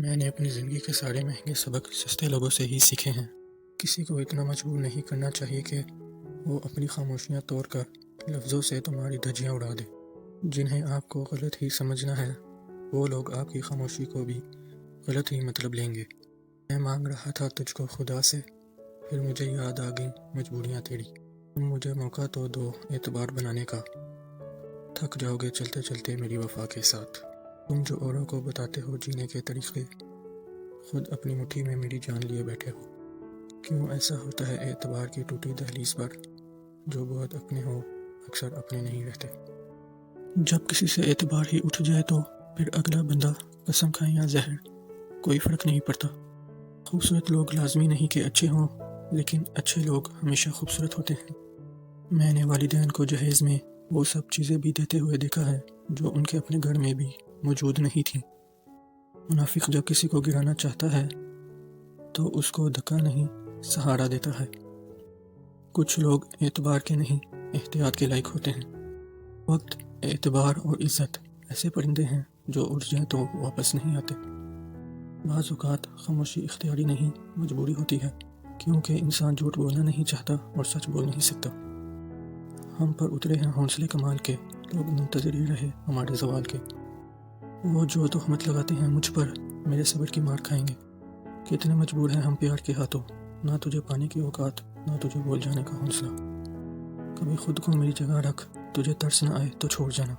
میں نے اپنی زندگی کے سارے مہنگے سبق سستے لوگوں سے ہی سیکھے ہیں۔ کسی کو اتنا مجبور نہیں کرنا چاہیے کہ وہ اپنی خاموشیاں توڑ کر لفظوں سے تمہاری دھجیاں اڑا دے۔ جنہیں آپ کو غلط ہی سمجھنا ہے وہ لوگ آپ کی خاموشی کو بھی غلط ہی مطلب لیں گے۔ میں مانگ رہا تھا تجھ کو خدا سے، پھر مجھے یاد آ گئیں مجبوریاں تیری۔ تم مجھے موقع تو دو اعتبار بنانے کا، تھک جاؤ گے چلتے چلتے میری وفا کے ساتھ۔ تم جو اوروں کو بتاتے ہو جینے کے طریقے، خود اپنی مٹھی میں میری جان لیے بیٹھے ہو۔ کیوں ایسا ہوتا ہے اعتبار کی ٹوٹی دہلیز پر؟ جو بہت اپنے ہو اکثر اپنے نہیں رہتے۔ جب کسی سے اعتبار ہی اٹھ جائے تو پھر اگلا بندہ قسم کھائے یا زہر، کوئی فرق نہیں پڑتا۔ خوبصورت لوگ لازمی نہیں کہ اچھے ہوں، لیکن اچھے لوگ ہمیشہ خوبصورت ہوتے ہیں۔ میں نے والدین کو جہیز میں وہ سب چیزیں بھی دیتے ہوئے دیکھا ہے جو ان کے اپنے گھر میں بھی موجود نہیں تھیں۔ منافق جب کسی کو گرانا چاہتا ہے تو اس کو دھکا نہیں سہارا دیتا ہے۔ کچھ لوگ اعتبار کے نہیں احتیاط کے لائق ہوتے ہیں۔ وقت، اعتبار اور عزت ایسے پرندے ہیں جو اڑ جائیں تو واپس نہیں آتے۔ بعض اوقات خاموشی اختیاری نہیں مجبوری ہوتی ہے، کیونکہ انسان جھوٹ بولنا نہیں چاہتا اور سچ بول نہیں سکتا۔ ہم پر اترے ہیں حوصلے کمال کے، لوگ منتظر ہی رہے ہمارے زوال کے۔ وہ جو تہمت لگاتے ہیں مجھ پر، میرے صبر کی مار کھائیں گے۔ کتنے مجبور ہیں ہم پیار کے ہاتھوں، نہ تجھے پانے کی اوقات، نہ تجھے بول جانے کا حوصلہ۔ کبھی خود کو میری جگہ رکھ، تجھے ترس نہ آئے تو چھوڑ جانا۔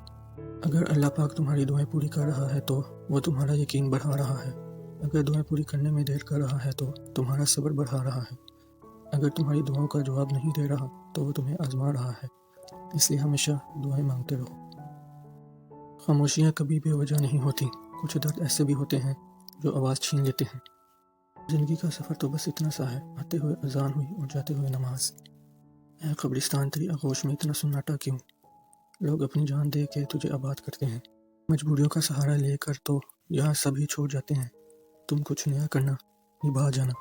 اگر اللہ پاک تمہاری دعائیں پوری کر رہا ہے تو وہ تمہارا یقین بڑھا رہا ہے۔ اگر دعائیں پوری کرنے میں دیر کر رہا ہے تو تمہارا صبر بڑھا رہا ہے۔ اگر تمہاری دعاؤں کا جواب نہیں دے رہا تو وہ تمہیں آزما رہا ہے، اس لیے ہمیشہ دعائیں مانگتے رہو۔ خاموشیاں کبھی بے وجہ نہیں ہوتی، کچھ درد ایسے بھی ہوتے ہیں جو آواز چھین لیتے ہیں۔ زندگی کا سفر تو بس اتنا سا ہے، آتے ہوئے اذان ہوئی اور جاتے ہوئے نماز۔ اے قبرستان تیری آغوش میں اتنا سناٹا کیوں؟ لوگ اپنی جان دے کے تجھے آباد کرتے ہیں، مجبوریوں کا سہارا لے کر تو یہاں سب ہی چھوڑ جاتے ہیں۔ تم کچھ نیا کرنا، نبھا جانا۔